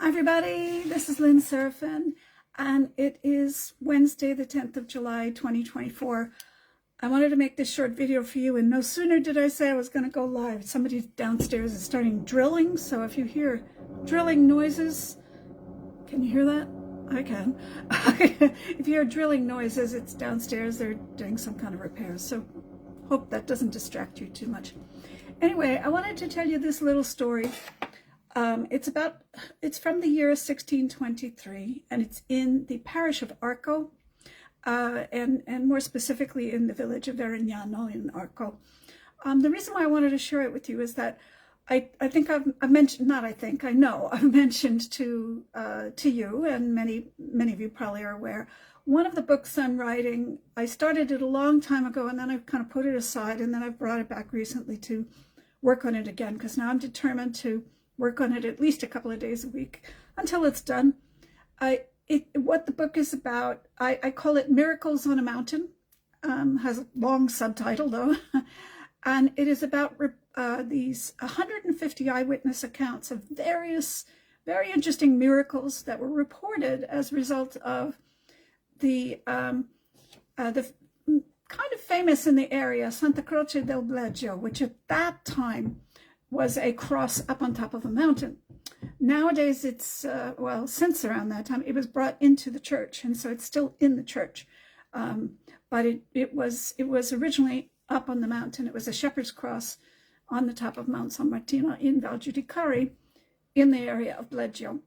Hi everybody, this is Lynn Serafin, and it is Wednesday the 10th of July 2024. I wanted to make this short video for you, and no sooner did I say I was going to go live. Somebody downstairs is starting drilling, so if you hear drilling noises, can you hear that? I can. If you hear drilling noises, it's downstairs. They're doing some kind of repairs, so hope that doesn't distract you too much. Anyway, I wanted to tell you this little story. It's from the year 1623, and it's in the parish of Arco, and more specifically in the village of Verignano in Arco. The reason why I wanted to share it with you is that I think I've mentioned, not I think, I know I've mentioned to you, and many of you probably are aware, one of the books I'm writing. I started it a long time ago, and then I've kind of put it aside, and then I've brought it back recently to work on it again, because now I'm determined to work on it at least a couple of days a week until it's done. What the book is about, I call it Miracles on a Mountain. Has a long subtitle though. And it is about these 150 eyewitness accounts of various very interesting miracles that were reported as a result of the kind of famous in the area Santa Croce del Bleggio, which at that time was a cross up on top of a mountain. Nowadays it's, well, since around that time, it was brought into the church, and so it's still in the church. But it was originally up on the mountain. It was a shepherd's cross on the top of Mount San Martino in Val Giudicari in the area of Bleggio.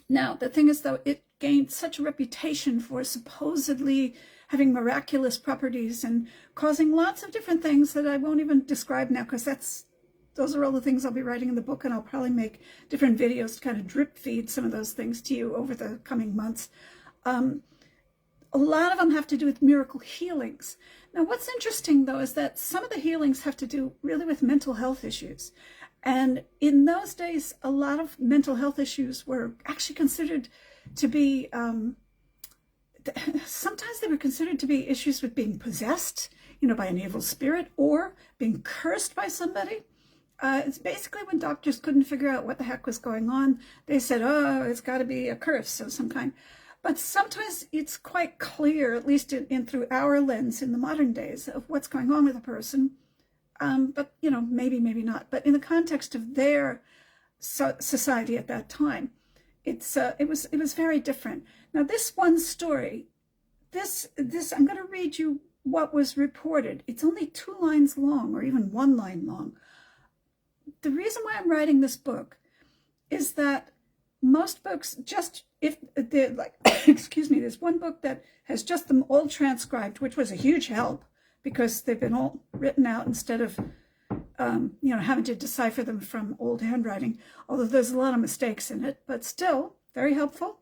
Now, the thing is, though, it gained such a reputation for supposedly having miraculous properties and causing lots of different things that I won't even describe now, because those are all the things I'll be writing in the book, and I'll probably make different videos to kind of drip feed some of those things to you over the coming months. A lot of them have to do with miracle healings. Now, what's interesting, though, is that some of the healings have to do really with mental health issues. And in those days, a lot of mental health issues were actually considered to be, sometimes they were considered to be issues with being possessed, by an evil spirit, or being cursed by somebody. It's basically when doctors couldn't figure out what the heck was going on, they said, oh, it's got to be a curse of some kind. But sometimes it's quite clear, at least in through our lens in the modern days, of what's going on with a person. But, maybe not. But in the context of their society at that time, it was very different. Now, this one story, this I'm going to read you what was reported. It's only 2 lines long, or even 1 line long. The reason why I'm writing this book is that most books, just if they're like, excuse me, there's one book that has just them all transcribed, which was a huge help because they've been all written out instead of, having to decipher them from old handwriting, although there's a lot of mistakes in it, but still very helpful.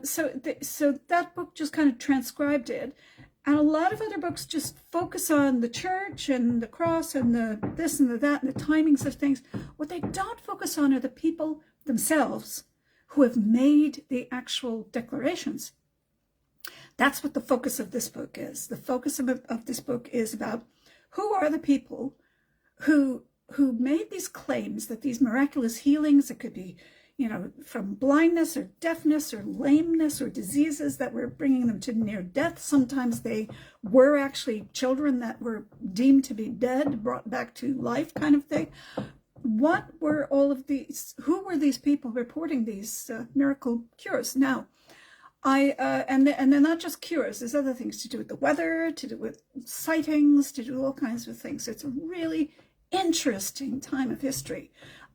So that book just kind of transcribed it. And a lot of other books just focus on the church and the cross and the this and the that and the timings of things. What they don't focus on are the people themselves who have made the actual declarations. That's what the focus of this book is. The focus of this book is about who are the people who made these claims that these miraculous healings, it could be, from blindness or deafness or lameness or diseases that were bringing them to near death. Sometimes they were actually children that were deemed to be dead, brought back to life kind of thing. What were all of these? Who were these people reporting these miracle cures? Now, and they're not just cures. There's other things to do with the weather, to do with sightings, to do all kinds of things. It's a really interesting time of history.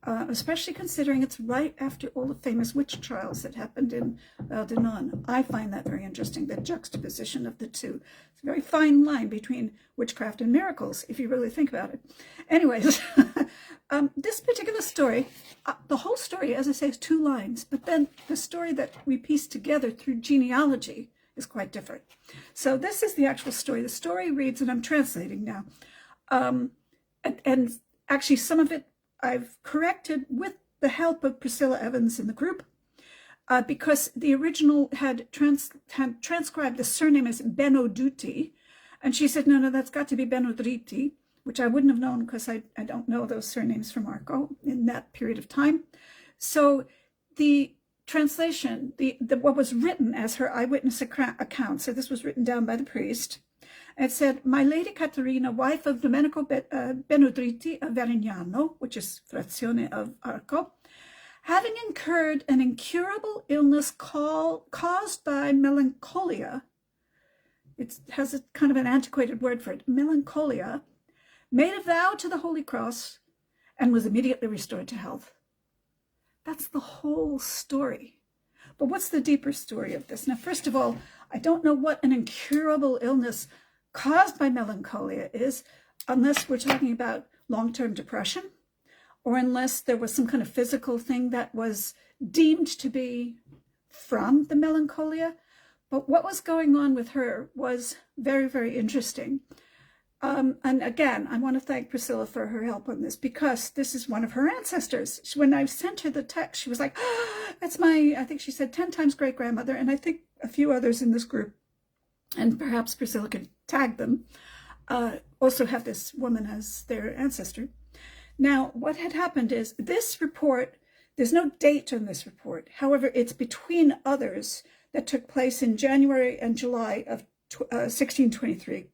Especially considering it's right after all the famous witch trials that happened in Dinan. I find that very interesting, the juxtaposition of the two. It's a very fine line between witchcraft and miracles, if you really think about it. Anyways, this particular story, the whole story, as I say, is 2 lines, but then the story that we piece together through genealogy is quite different. So this is the actual story. The story reads, and I'm translating now, and actually some of it I've corrected with the help of Priscilla Evans in the group, because the original had transcribed the surname as Benoduti, and she said, no, that's got to be Benodriti, which I wouldn't have known because I don't know those surnames from Arco in that period of time. So the translation, what was written as her eyewitness account, so this was written down by the priest. It said, "My Lady Caterina, wife of Domenico Benodriti of Verignano," which is frazione of Arco, "having incurred an incurable illness caused by melancholia," it has a kind of an antiquated word for it, melancholia, "made a vow to the Holy Cross and was immediately restored to health." That's the whole story. But what's the deeper story of this? Now, first of all, I don't know what an incurable illness caused by melancholia is, unless we're talking about long-term depression, or unless there was some kind of physical thing that was deemed to be from the melancholia. But what was going on with her was very, very interesting. And again, I want to thank Priscilla for her help on this, because this is one of her ancestors. When I sent her the text, she was like, "Oh, that's my," I think she said 10 times great-grandmother, and I think a few others in this group, and perhaps Priscilla could tag them, also have this woman as their ancestor. Now, what had happened is this report, there's no date on this report. However, it's between others that took place in January and July of 1623.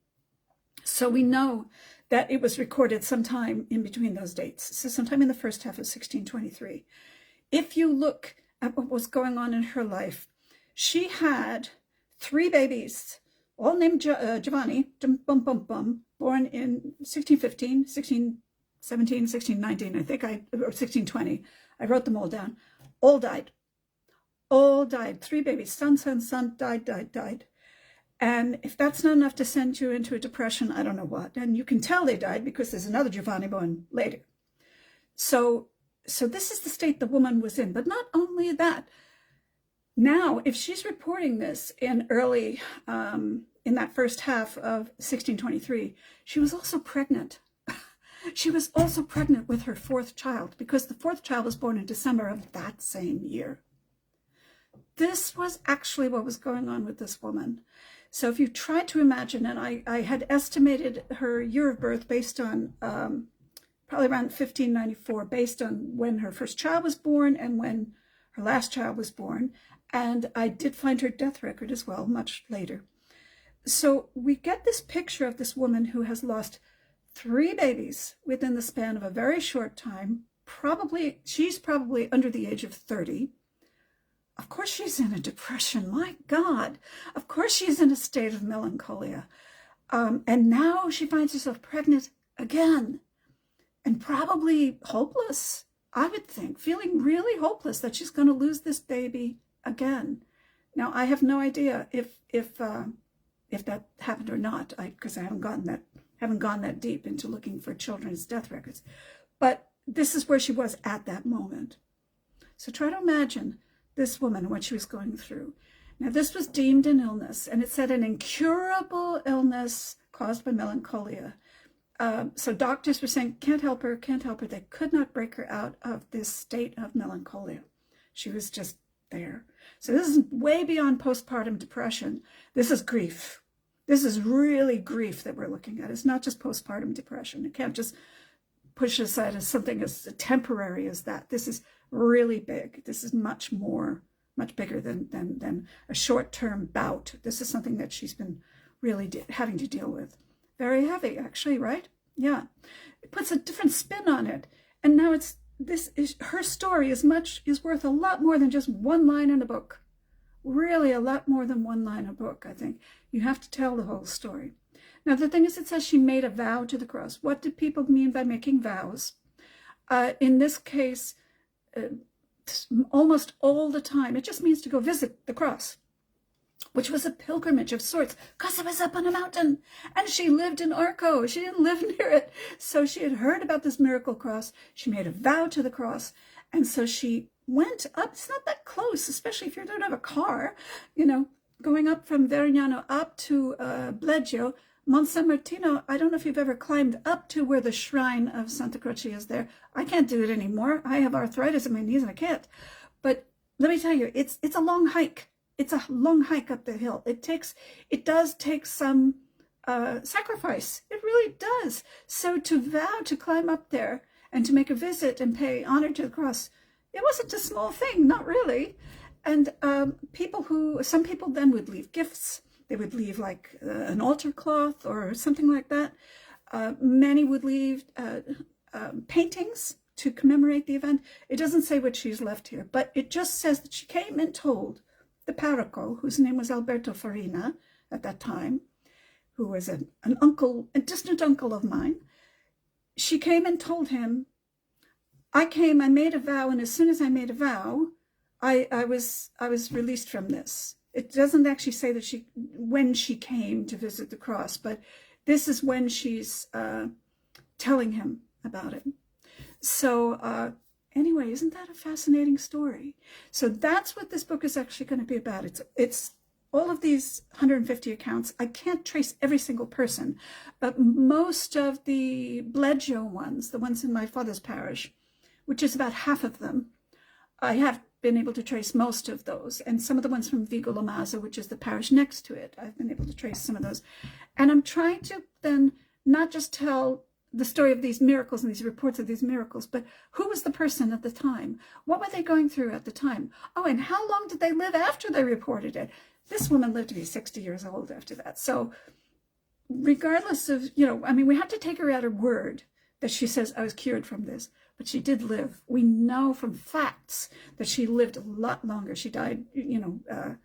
So we know that it was recorded sometime in between those dates, so sometime in the first half of 1623. If you look at what was going on in her life, she had 3 babies, all named Giovanni, born in 1615, 1617, 1619, I think, or 1620. I wrote them all down. All died. All died. 3 babies, son, died. And if that's not enough to send you into a depression, I don't know what. And you can tell they died because there's another Giovanni born later. So this is the state the woman was in. But not only that, now, if she's reporting this in early, in that first half of 1623, she was also pregnant. She was also pregnant with her 4th child, because the 4th child was born in December of that same year. This was actually what was going on with this woman. So if you try to imagine, and I had estimated her year of birth based on probably around 1594, based on when her first child was born and when her last child was born. And I did find her death record as well, much later. So we get this picture of this woman who has lost 3 babies within the span of a very short time. She's probably under the age of 30. Of course she's in a depression, my God. Of course she's in a state of melancholia. And now she finds herself pregnant again, and probably hopeless, I would think, feeling really hopeless that she's going to lose this baby again. Now, I have no idea if that happened or not, because I haven't gone that deep into looking for children's death records. But this is where she was at that moment. So try to imagine this woman, what she was going through. Now, this was deemed an illness, and it said an incurable illness caused by melancholia. So doctors were saying, can't help her. They could not break her out of this state of melancholia. She was just there. So this is way beyond postpartum depression. This is grief. This is really grief that we're looking at. It's not just postpartum depression. It can't just push aside as something as temporary as that. This is really big. This is much bigger than a short-term bout. This is something that she's been really having to deal with. Very heavy, actually, right? Yeah. It puts a different spin on it. And now her story is worth a lot more than just one line in a book. Really a lot more than one line in a book, I think. You have to tell the whole story. Now, the thing is, it says she made a vow to the cross. What do people mean by making vows? In this case, almost all the time, it just means to go visit the cross, which was a pilgrimage of sorts, because it was up on a mountain, and she lived in Arco. She didn't live near it. So she had heard about this miracle cross. She made a vow to the cross, and so she went up. It's not that close, especially if you don't have a car, going up from Verignano up to Bleggio. Mont San Martino, I don't know if you've ever climbed up to where the shrine of Santa Croce is there. I can't do it anymore. I have arthritis in my knees and I can't. But let me tell you, it's a long hike. It's a long hike up the hill. It does take some sacrifice. It really does. So to vow to climb up there and to make a visit and pay honor to the cross, it wasn't a small thing, not really. And some people then would leave gifts. They would leave like an altar cloth or something like that. Many would leave paintings to commemorate the event. It doesn't say what she's left here, but it just says that she came and told the parroco, whose name was Alberto Farina at that time, who was an uncle, a distant uncle of mine. She came and told him, I made a vow, and as soon as I made a vow, I was released from this. It doesn't actually say that when she came to visit the cross, but this is when she's telling him about it. So anyway, isn't that a fascinating story? So that's what this book is actually going to be about. It's all of these 150 accounts. I can't trace every single person, but most of the Bledgeo ones, the ones in my father's parish, which is about half of them, I have been able to trace most of those. And some of the ones from Vigo La Maza, which is the parish next to it, I've been able to trace some of those. And I'm trying to then not just tell the story of these miracles and these reports of these miracles, but who was the person at the time? What were they going through at the time? Oh, and how long did they live after they reported it? This woman lived to be 60 years old after that. So regardless of, I mean, we have to take her at her word that she says, I was cured from this, but she did live. We know from facts that she lived a lot longer. She died, I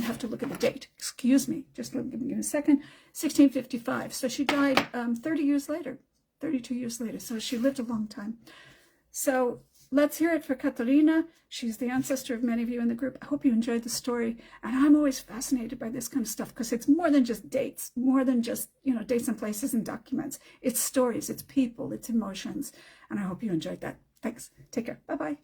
have to look at the date. Excuse me. Just give me a second. 1655. So she died 32 years later. So she lived a long time. So let's hear it for Caterina. She's the ancestor of many of you in the group. I hope you enjoyed the story. And I'm always fascinated by this kind of stuff because it's more than just dates, more than just, dates and places and documents. It's stories, it's people, it's emotions. And I hope you enjoyed that. Thanks. Take care. Bye-bye.